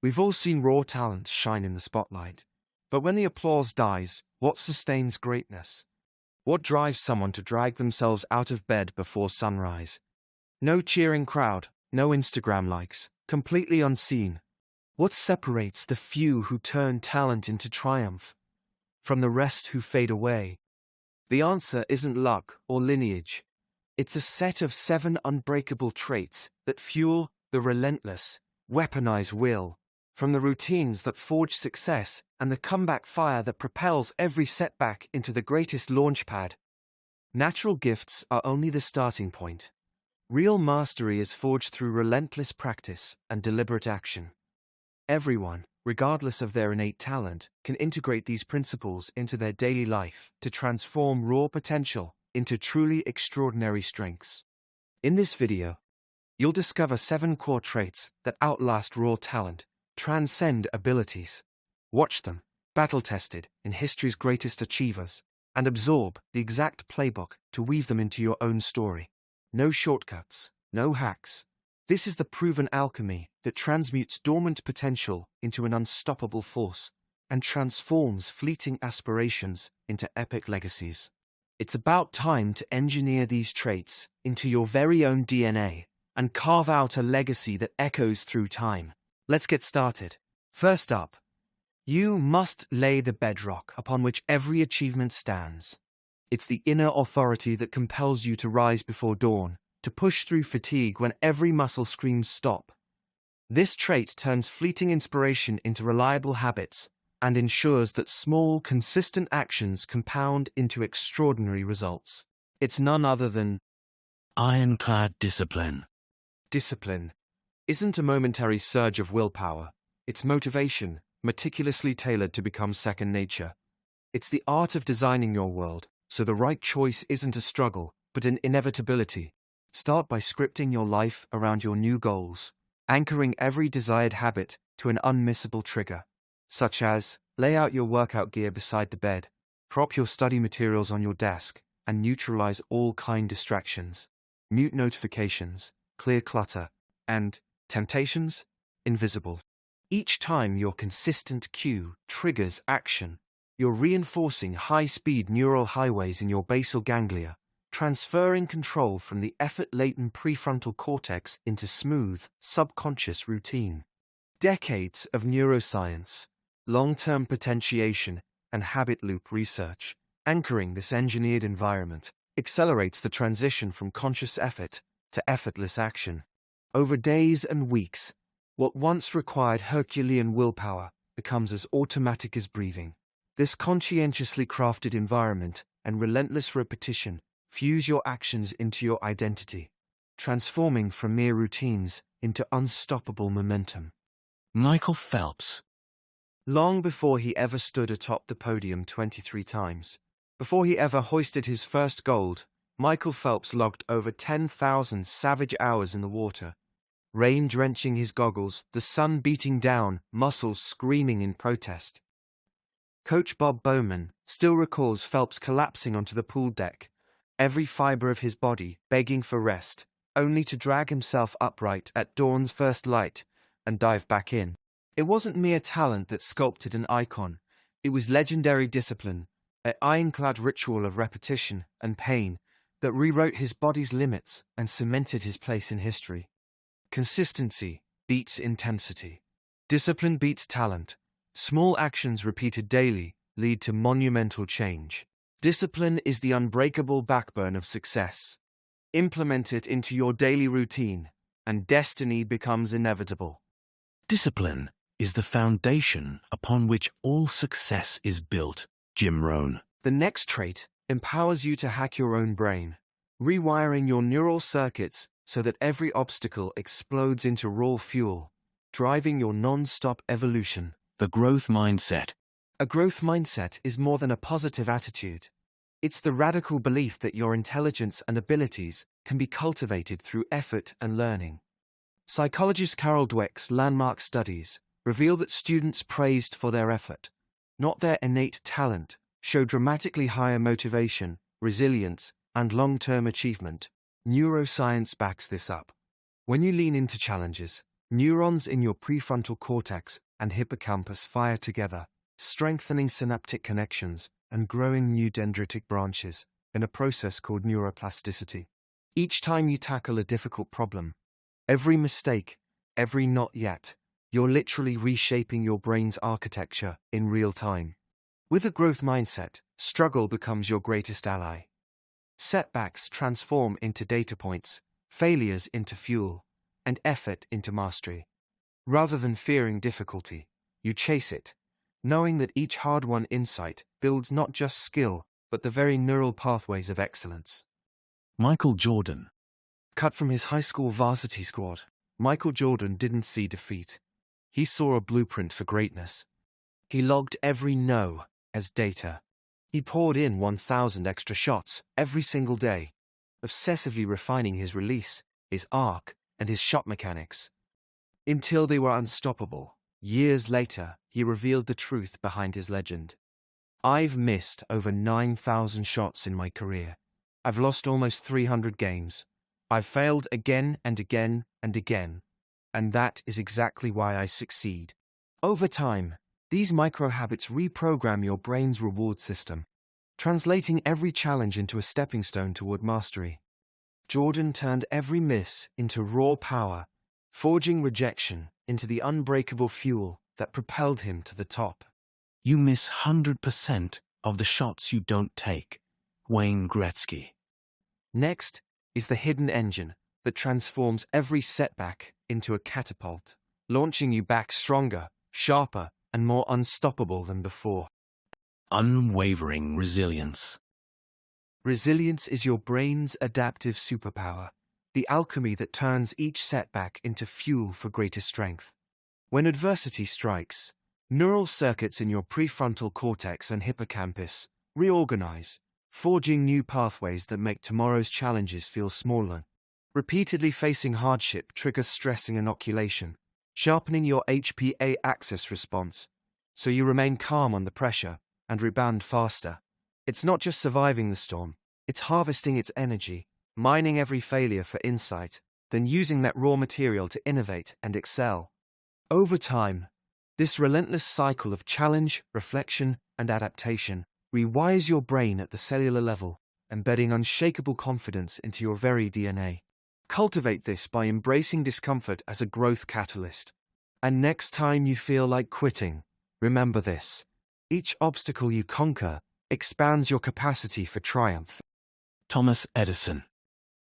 We've all seen raw talent shine in the spotlight. But when the applause dies, what sustains greatness? What drives someone to drag themselves out of bed before sunrise? No cheering crowd, no Instagram likes, completely unseen. What separates the few who turn talent into triumph from the rest who fade away? The answer isn't luck or lineage. It's a set of 7 unbreakable traits that fuel the relentless, weaponized will, from the routines that forge success and the comeback fire that propels every setback into the greatest launchpad. Natural gifts are only the starting point. Real mastery is forged through relentless practice and deliberate action. Everyone, regardless of their innate talent, can integrate these principles into their daily life to transform raw potential into truly extraordinary strengths. In this video, you'll discover 7 core traits that outlast raw talent, transcend abilities. Watch them, battle-tested in history's greatest achievers, and absorb the exact playbook to weave them into your own story. No shortcuts, no hacks. This is the proven alchemy that transmutes dormant potential into an unstoppable force and transforms fleeting aspirations into epic legacies. It's about time to engineer these traits into your very own DNA and carve out a legacy that echoes through time. Let's get started. First up, you must lay the bedrock upon which every achievement stands. It's the inner authority that compels you to rise before dawn, to push through fatigue when every muscle screams stop. This trait turns fleeting inspiration into reliable habits and ensures that small, consistent actions compound into extraordinary results. It's none other than ironclad discipline. Discipline isn't a momentary surge of willpower. It's motivation, meticulously tailored to become second nature. It's the art of designing your world, so the right choice isn't a struggle, but an inevitability. Start by scripting your life around your new goals, anchoring every desired habit to an unmissable trigger, such as lay out your workout gear beside the bed, prop your study materials on your desk, and neutralize all kind distractions. Mute notifications, clear clutter, and temptations, invisible. Each time your consistent cue triggers action, you're reinforcing high-speed neural highways in your basal ganglia, transferring control from the effort-laden prefrontal cortex into smooth, subconscious routine. Decades of neuroscience, long-term potentiation, and habit loop research, anchoring this engineered environment, accelerates the transition from conscious effort to effortless action. Over days and weeks, what once required Herculean willpower becomes as automatic as breathing. This conscientiously crafted environment and relentless repetition fuse your actions into your identity, transforming from mere routines into unstoppable momentum. Michael Phelps. Long before he ever stood atop the podium 23 times, before he ever hoisted his first gold, Michael Phelps logged over 10,000 savage hours in the water. Rain drenching his goggles, the sun beating down, muscles screaming in protest. Coach Bob Bowman still recalls Phelps collapsing onto the pool deck, every fiber of his body begging for rest, only to drag himself upright at dawn's first light and dive back in. It wasn't mere talent that sculpted an icon. It was legendary discipline, an ironclad ritual of repetition and pain that rewrote his body's limits and cemented his place in history. Consistency beats intensity. Discipline beats talent. Small actions repeated daily lead to monumental change. Discipline is the unbreakable backbone of success. Implement it into your daily routine, and destiny becomes inevitable. Discipline is the foundation upon which all success is built. Jim Rohn. The next trait empowers you to hack your own brain, rewiring your neural circuits so that every obstacle explodes into raw fuel, driving your non-stop evolution. The growth mindset. A growth mindset is more than a positive attitude. It's the radical belief that your intelligence and abilities can be cultivated through effort and learning. Psychologist Carol Dweck's landmark studies reveal that students praised for their effort, not their innate talent, show dramatically higher motivation, resilience, and long-term achievement. Neuroscience backs this up. When you lean into challenges, Neurons in your prefrontal cortex and hippocampus fire together, strengthening synaptic connections and growing new dendritic branches in a process called neuroplasticity. Each time you tackle a difficult problem, every mistake, every not yet, you're literally reshaping your brain's architecture in real time. With a growth mindset, struggle becomes your greatest ally. Setbacks transform into data points, failures into fuel, and effort into mastery. Rather than fearing difficulty, you chase it, knowing that each hard-won insight builds not just skill, but the very neural pathways of excellence. Michael Jordan. Cut from his high school varsity squad, Michael Jordan didn't see defeat. He saw a blueprint for greatness. He logged every no as data. He poured in 1,000 extra shots every single day, obsessively refining his release, his arc, and his shot mechanics. Until they were unstoppable. Years later, he revealed the truth behind his legend. I've missed over 9,000 shots in my career. I've lost almost 300 games. I've failed again and again and again. And that is exactly why I succeed. Over time, these micro-habits reprogram your brain's reward system, translating every challenge into a stepping stone toward mastery. Jordan turned every miss into raw power, forging rejection into the unbreakable fuel that propelled him to the top. You miss 100% of the shots you don't take. Wayne Gretzky. Next is the hidden engine that transforms every setback into a catapult, launching you back stronger, sharper, and more unstoppable than before. Unwavering resilience. Resilience is your brain's adaptive superpower, the alchemy that turns each setback into fuel for greater strength. When adversity strikes, neural circuits in your prefrontal cortex and hippocampus reorganize, forging new pathways that make tomorrow's challenges feel smaller. Repeatedly facing hardship triggers stressing inoculation, sharpening your HPA axis response, so you remain calm under pressure and rebound faster. It's not just surviving the storm, it's harvesting its energy, mining every failure for insight, then using that raw material to innovate and excel. Over time, this relentless cycle of challenge, reflection, and adaptation rewires your brain at the cellular level, embedding unshakable confidence into your very DNA. Cultivate this by embracing discomfort as a growth catalyst. And next time you feel like quitting, remember this: each obstacle you conquer expands your capacity for triumph. Thomas Edison.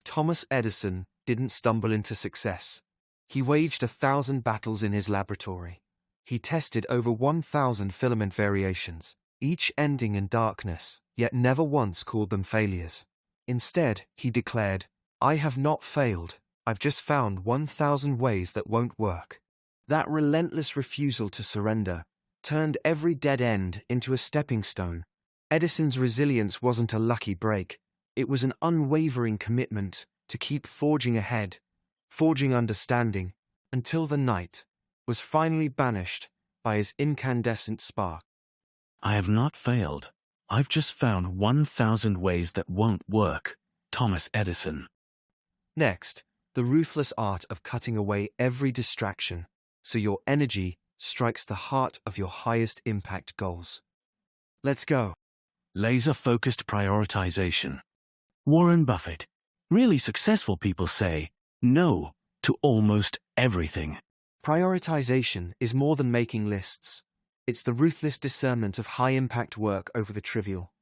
Thomas Edison didn't stumble into success. He waged 1,000 battles in his laboratory. He tested over 1,000 filament variations, each ending in darkness, yet never once called them failures. Instead, he declared, "I have not failed, I've just found 1,000 ways that won't work." That relentless refusal to surrender turned every dead end into a stepping stone. Edison's resilience wasn't a lucky break. It was an unwavering commitment to keep forging ahead, forging understanding, until the night was finally banished by his incandescent spark. I have not failed. I've just found 1,000 ways that won't work. Thomas Edison. Next, the ruthless art of cutting away every distraction so your energy strikes the heart of your highest impact goals. Let's go. Laser-focused prioritization. Warren Buffett. Really successful people say no to almost everything. Prioritization is more than making lists. It's the ruthless discernment of high-impact work over the trivial.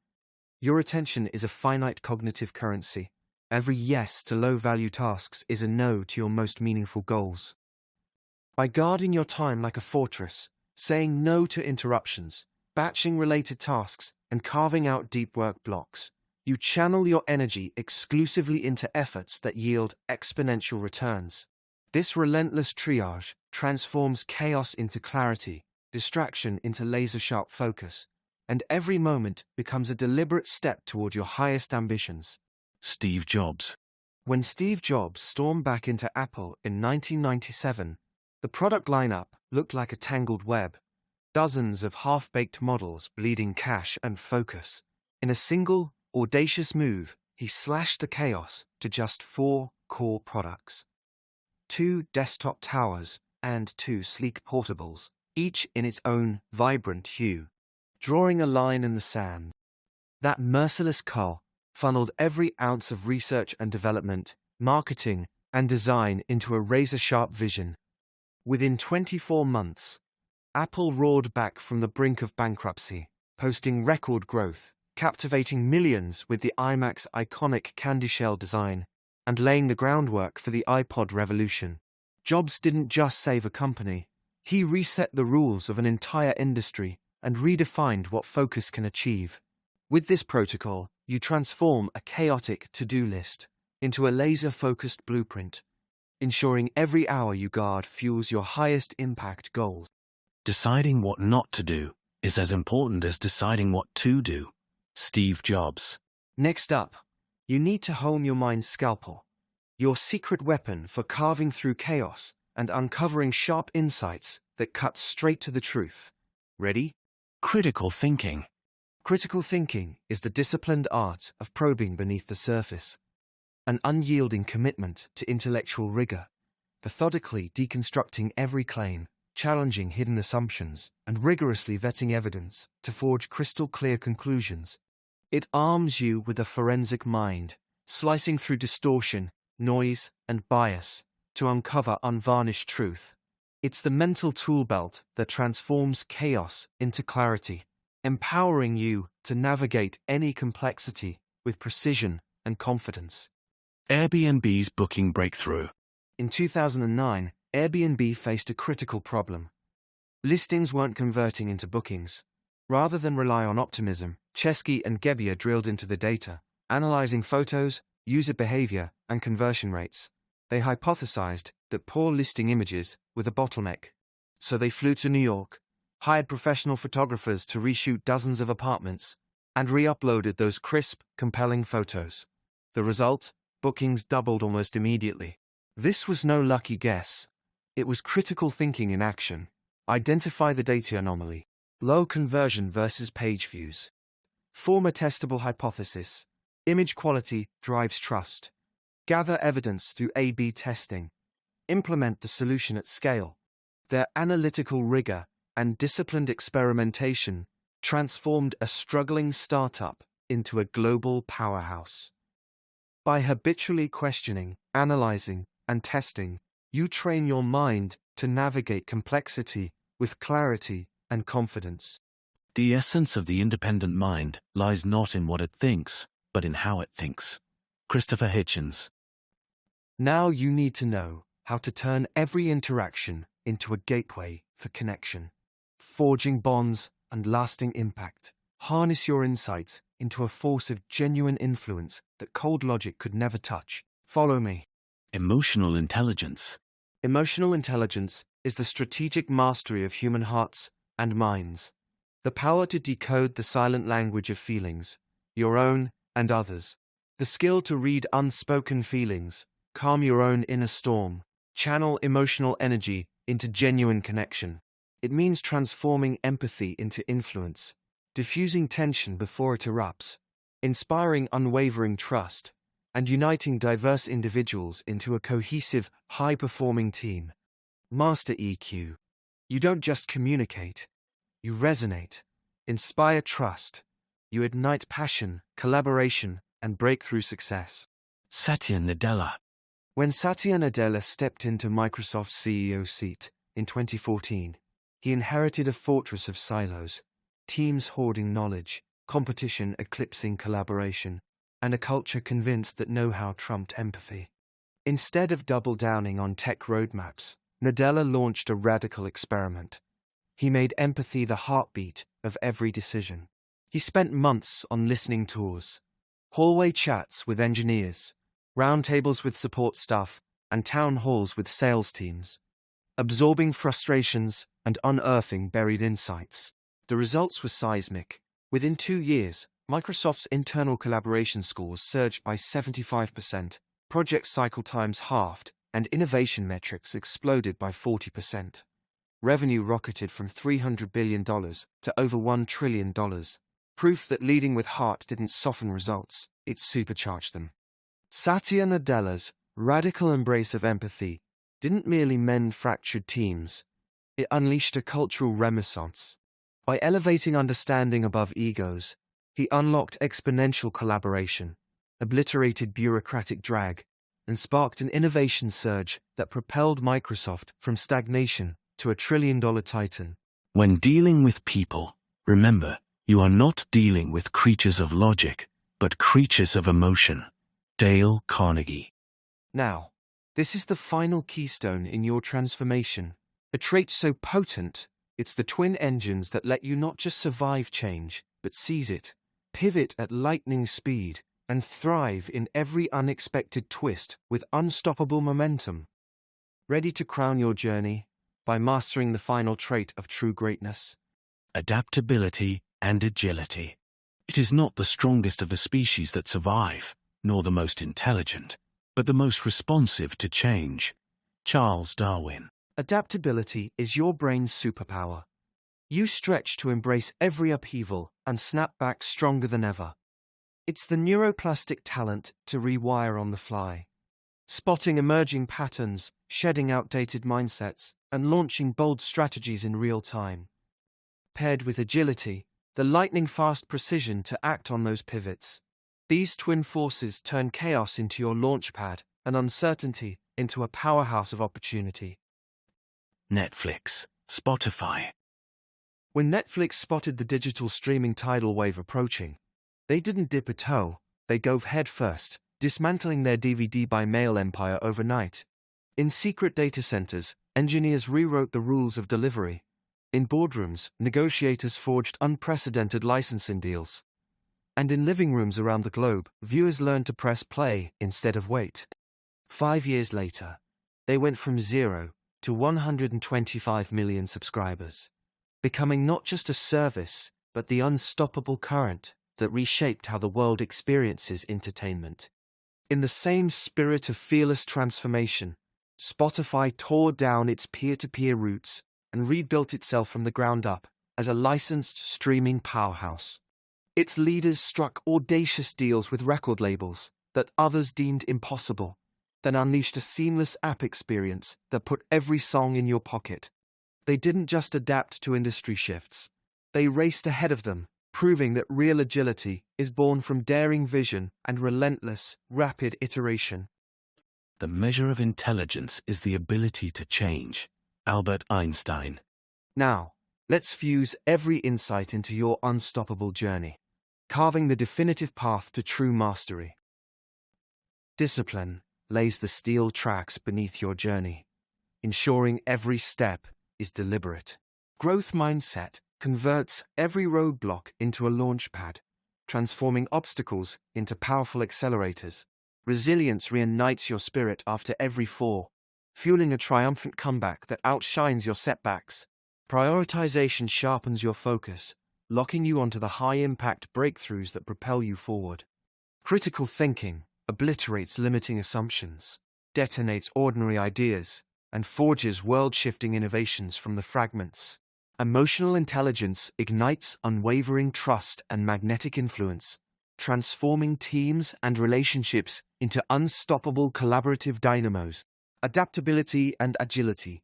Your attention is a finite cognitive currency. Every yes to low-value tasks is a no to your most meaningful goals. By guarding your time like a fortress, saying no to interruptions, batching related tasks, and carving out deep work blocks, you channel your energy exclusively into efforts that yield exponential returns. This relentless triage transforms chaos into clarity, distraction into laser-sharp focus, and every moment becomes a deliberate step toward your highest ambitions. Steve Jobs. When Steve Jobs stormed back into Apple in 1997, the product lineup looked like a tangled web. Dozens of half-baked models bleeding cash and focus. In a single, audacious move, he slashed the chaos to just 4 core products. 2 desktop towers, and 2 sleek portables, each in its own vibrant hue, drawing a line in the sand. That merciless cull funneled every ounce of research and development, marketing, and design into a razor-sharp vision. Within 24 months, Apple roared back from the brink of bankruptcy, posting record growth, captivating millions with the iMac's iconic candy shell design, and laying the groundwork for the iPod revolution. Jobs didn't just save a company, he reset the rules of an entire industry and redefined what focus can achieve. With this protocol, you transform a chaotic to-do list into a laser-focused blueprint, ensuring every hour you guard fuels your highest impact goals. Deciding what not to do is as important as deciding what to do. Steve Jobs. Next up, you need to hone your mind's scalpel, your secret weapon for carving through chaos and uncovering sharp insights that cut straight to the truth. Ready? Critical thinking. Critical thinking is the disciplined art of probing beneath the surface, an unyielding commitment to intellectual rigor, methodically deconstructing every claim, challenging hidden assumptions, and rigorously vetting evidence to forge crystal-clear conclusions. It arms you with a forensic mind, slicing through distortion, noise, and bias to uncover unvarnished truth. It's the mental tool belt that transforms chaos into clarity, empowering you to navigate any complexity with precision and confidence. Airbnb's booking breakthrough. In 2009, Airbnb faced a critical problem. Listings weren't converting into bookings. Rather than rely on optimism, Chesky and Gebbia drilled into the data, analyzing photos, user behavior, and conversion rates. They hypothesized that poor listing images were the bottleneck. So they flew to New York, hired professional photographers to reshoot dozens of apartments, and re-uploaded those crisp, compelling photos. The result? Bookings doubled almost immediately. This was no lucky guess. It was critical thinking in action. Identify the data anomaly. Low conversion versus page views. Form a testable hypothesis. Image quality drives trust. Gather evidence through A/B testing. Implement the solution at scale. Their analytical rigor and disciplined experimentation transformed a struggling startup into a global powerhouse. By habitually questioning, analyzing, and testing, you train your mind to navigate complexity with clarity and confidence. The essence of the independent mind lies not in what it thinks, but in how it thinks. Christopher Hitchens. Now you need to know how to turn every interaction into a gateway for connection, forging bonds and lasting impact. Harness your insights into a force of genuine influence that cold logic could never touch. Follow me. Emotional intelligence. Emotional intelligence is the strategic mastery of human hearts and minds. The power to decode the silent language of feelings, your own and others. The skill to read unspoken feelings, calm your own inner storm, channel emotional energy into genuine connection. It means transforming empathy into influence, diffusing tension before it erupts, inspiring unwavering trust, and uniting diverse individuals into a cohesive, high-performing team. Master EQ. You don't just communicate. You resonate, inspire trust. You ignite passion, collaboration, and breakthrough success. Satya Nadella. When Satya Nadella stepped into Microsoft's CEO seat in 2014, he inherited a fortress of silos, teams hoarding knowledge, competition eclipsing collaboration, and a culture convinced that know-how trumped empathy. Instead of double-downing on tech roadmaps, Nadella launched a radical experiment. He made empathy the heartbeat of every decision. He spent months on listening tours, hallway chats with engineers, roundtables with support staff, and town halls with sales teams, absorbing frustrations and unearthing buried insights. The results were seismic. Within 2 years, Microsoft's internal collaboration scores surged by 75%, project cycle times halved, and innovation metrics exploded by 40%. Revenue rocketed from $300 billion to over $1 trillion. Proof that leading with heart didn't soften results, it supercharged them. Satya Nadella's radical embrace of empathy didn't merely mend fractured teams, it unleashed a cultural renaissance. By elevating understanding above egos, he unlocked exponential collaboration, obliterated bureaucratic drag, and sparked an innovation surge that propelled Microsoft from stagnation to a trillion-dollar titan. When dealing with people, remember, you are not dealing with creatures of logic, but creatures of emotion. Dale Carnegie. Now, this is the final keystone in your transformation. A trait so potent, it's the twin engines that let you not just survive change, but seize it, pivot at lightning speed, and thrive in every unexpected twist with unstoppable momentum. Ready to crown your journey by mastering the final trait of true greatness? Adaptability and agility. It is not the strongest of the species that survive, nor the most intelligent, but the most responsive to change. Charles Darwin. Adaptability is your brain's superpower. You stretch to embrace every upheaval and snap back stronger than ever. It's the neuroplastic talent to rewire on the fly, spotting emerging patterns, shedding outdated mindsets, and launching bold strategies in real time. Paired with agility, the lightning-fast precision to act on those pivots. These twin forces turn chaos into your launchpad and uncertainty into a powerhouse of opportunity. Netflix, Spotify. When Netflix spotted the digital streaming tidal wave approaching, they didn't dip a toe, they dove headfirst, dismantling their DVD by mail empire overnight. In secret data centers, engineers rewrote the rules of delivery. In boardrooms, negotiators forged unprecedented licensing deals. And in living rooms around the globe, viewers learned to press play instead of wait. 5 years later, they went from 0 to 125 million subscribers, becoming not just a service, but the unstoppable current that reshaped how the world experiences entertainment. In the same spirit of fearless transformation, Spotify tore down its peer-to-peer roots and rebuilt itself from the ground up as a licensed streaming powerhouse. Its leaders struck audacious deals with record labels that others deemed impossible, then unleashed a seamless app experience that put every song in your pocket. They didn't just adapt to industry shifts, they raced ahead of them, proving that real agility is born from daring vision and relentless, rapid iteration. The measure of intelligence is the ability to change. Albert Einstein. Now, let's fuse every insight into your unstoppable journey, carving the definitive path to true mastery. Discipline lays the steel tracks beneath your journey, ensuring every step is deliberate. Growth mindset converts every roadblock into a launchpad, transforming obstacles into powerful accelerators. Resilience reunites your spirit after every fall, fueling a triumphant comeback that outshines your setbacks. Prioritization sharpens your focus, locking you onto the high-impact breakthroughs that propel you forward. Critical thinking obliterates limiting assumptions, detonates ordinary ideas, and forges world-shifting innovations from the fragments. Emotional intelligence ignites unwavering trust and magnetic influence, transforming teams and relationships into unstoppable collaborative dynamos. Adaptability and agility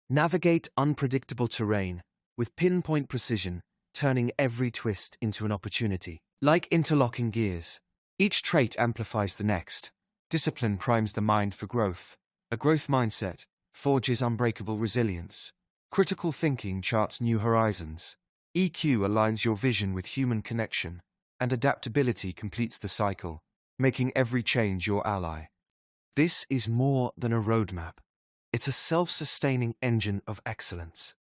navigate unpredictable terrain with pinpoint precision, turning every twist into an opportunity. Like interlocking gears, each trait amplifies the next. Discipline primes the mind for growth. A growth mindset forges unbreakable resilience. Critical thinking charts new horizons. EQ aligns your vision with human connection, and adaptability completes the cycle, making every change your ally. This is more than a roadmap. It's a self-sustaining engine of excellence.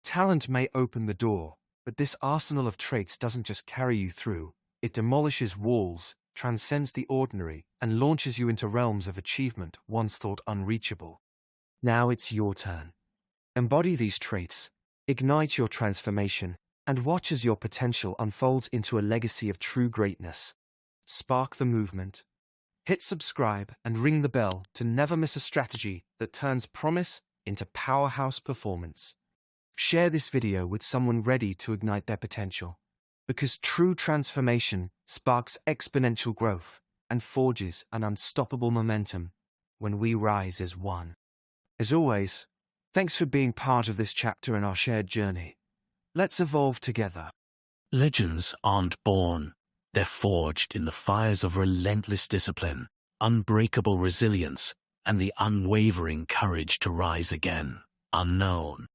Talent may open the door, but this arsenal of traits doesn't just carry you through. It demolishes walls, transcends the ordinary, and launches you into realms of achievement once thought unreachable. Now it's your turn. Embody these traits, ignite your transformation, and watch as your potential unfolds into a legacy of true greatness. Spark the movement. Hit subscribe and ring the bell to never miss a strategy that turns promise into powerhouse performance. Share this video with someone ready to ignite their potential, because true transformation sparks exponential growth and forges an unstoppable momentum when we rise as one. As always, thanks for being part of this chapter in our shared journey. Let's evolve together. Legends aren't born. They're forged in the fires of relentless discipline, unbreakable resilience, and the unwavering courage to rise again. Unknown.